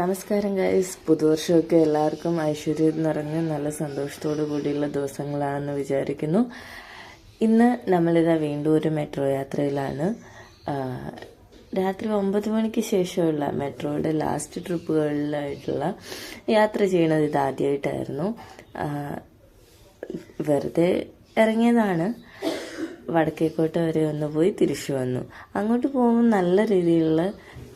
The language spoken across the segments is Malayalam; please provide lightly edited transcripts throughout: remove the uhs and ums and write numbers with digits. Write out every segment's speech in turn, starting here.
നമസ്കാരം ഗൈസ്. പുതുവർഷമൊക്കെ എല്ലാവർക്കും ഐശ്വര്യം നിറഞ്ഞ് നല്ല സന്തോഷത്തോടു കൂടിയുള്ള ദിവസങ്ങളാണെന്ന് വിചാരിക്കുന്നു. ഇന്ന് നമ്മളിതാ വീണ്ടും ഒരു മെട്രോ യാത്രയിലാണ്. രാത്രി 9 മണിക്ക് ശേഷമുള്ള മെട്രോയുടെ ലാസ്റ്റ് ട്രിപ്പുകളിലായിട്ടുള്ള യാത്ര ചെയ്യണത് ഇതാദ്യമായിട്ടായിരുന്നു. വെറുതെ ഇറങ്ങിയതാണ്. വടക്കേക്കോട്ട വരെ ഒന്ന് പോയി തിരിച്ചു വന്നു. അങ്ങോട്ട് പോകുമ്പോൾ നല്ല രീതിയിലുള്ള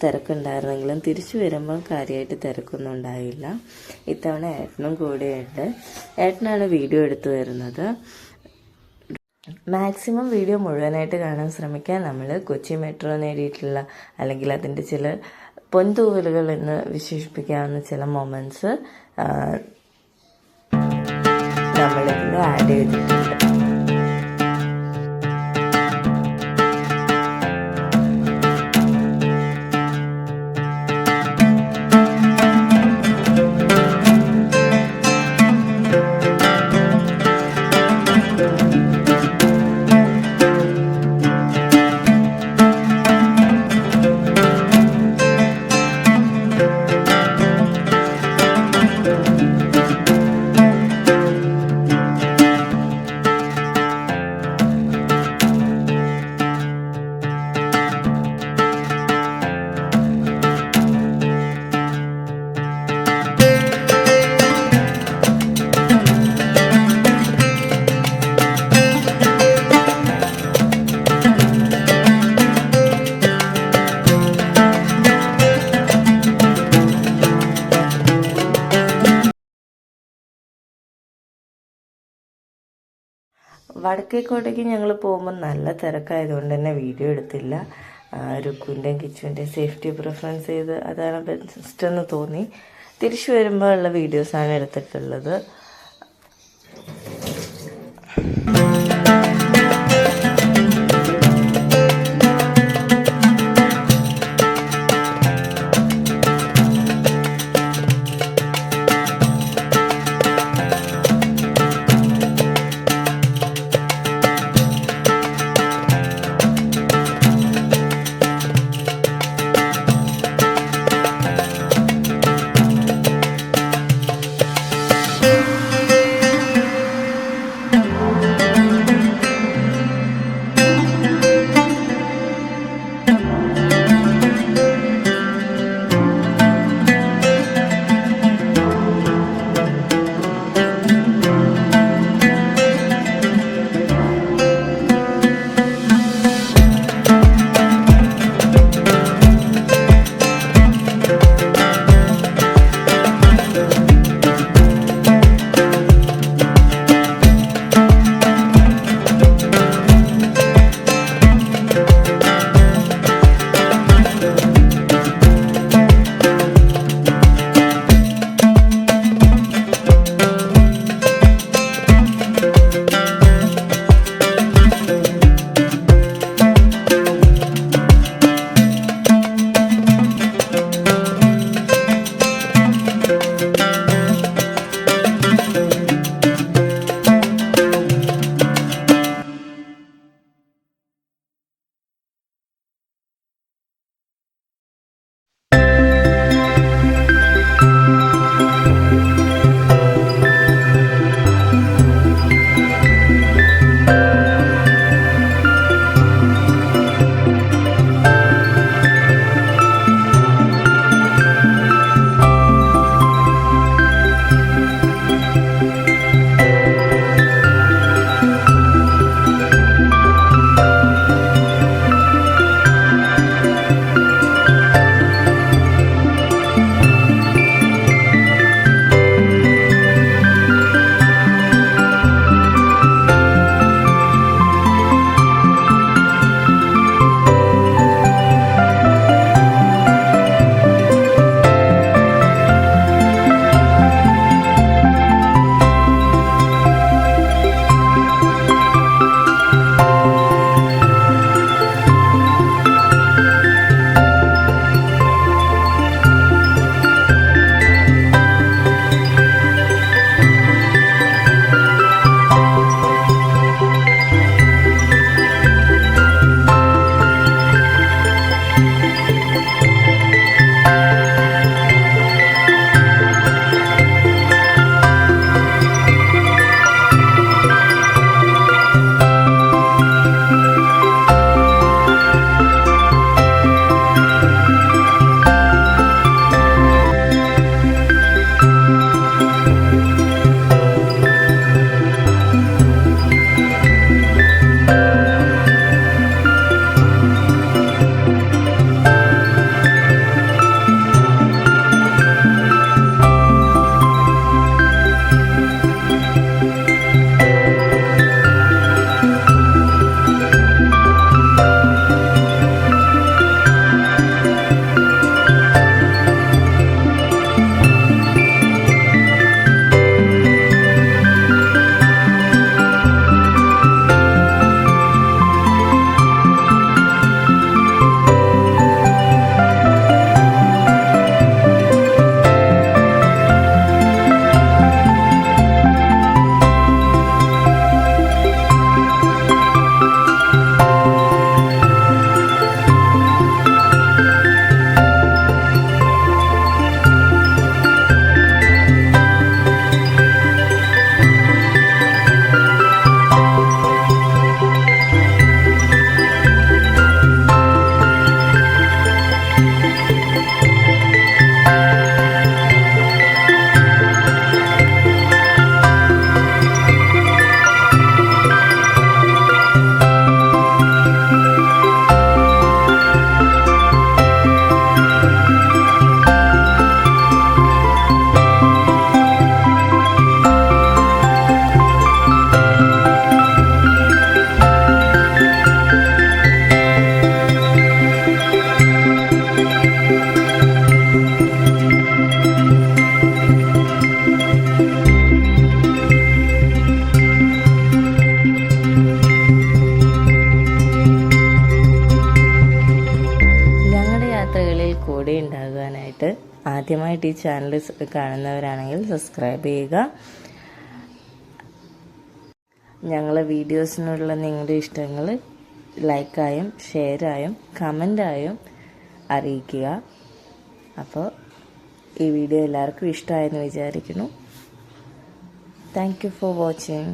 തിരക്കുണ്ടായിരുന്നെങ്കിലും തിരിച്ചു വരുമ്പോൾ കാര്യമായിട്ട് തിരക്കൊന്നും ഉണ്ടായില്ല. ഇത്തവണ ഏട്ടനും കൂടെയുണ്ട്. ഏട്ടനാണ് വീഡിയോ എടുത്തു വരുന്നത്. മാക്സിമം വീഡിയോ മുഴുവനായിട്ട് കാണാൻ ശ്രമിക്കാൻ. നമ്മൾ കൊച്ചി മെട്രോ നേടിയിട്ടുള്ള അല്ലെങ്കിൽ അതിൻ്റെ ചില പൊൻതൂവലുകൾ എന്ന് വിശേഷിപ്പിക്കാവുന്ന ചില മൊമെൻറ്റ്സ് നമ്മളിതിൽ ആഡ് ചെയ്തിട്ടുണ്ട്. വടക്കേക്കോട്ടയ്ക്ക് ഞങ്ങൾ പോകുമ്പോൾ നല്ല തിരക്കായതുകൊണ്ട് തന്നെ വീഡിയോ എടുത്തില്ല. രുക്കുവിൻ്റെയും കിച്ചുവിൻ്റെയും സേഫ്റ്റി പ്രിഫറൻസ് ചെയ്ത് അതാണ് ബെസ്റ്റ് എന്ന് തോന്നി. തിരിച്ചു വരുമ്പോൾ ഉള്ള വീഡിയോസാണ് എടുത്തിട്ടുള്ളത്. ആദ്യമായിട്ട് ഈ ചാനൽ കാണുന്നവരാണെങ്കിൽ സബ്സ്ക്രൈബ് ചെയ്യുക. ഞങ്ങളെ വീഡിയോസിനുള്ള നിങ്ങളുടെ ഇഷ്ടങ്ങൾ ലൈക്കായും ഷെയറായും കമൻ്റായും അറിയിക്കുക. അപ്പോൾ ഈ വീഡിയോ എല്ലാവർക്കും ഇഷ്ടമായെന്ന് വിചാരിക്കുന്നു. Thank you for watching.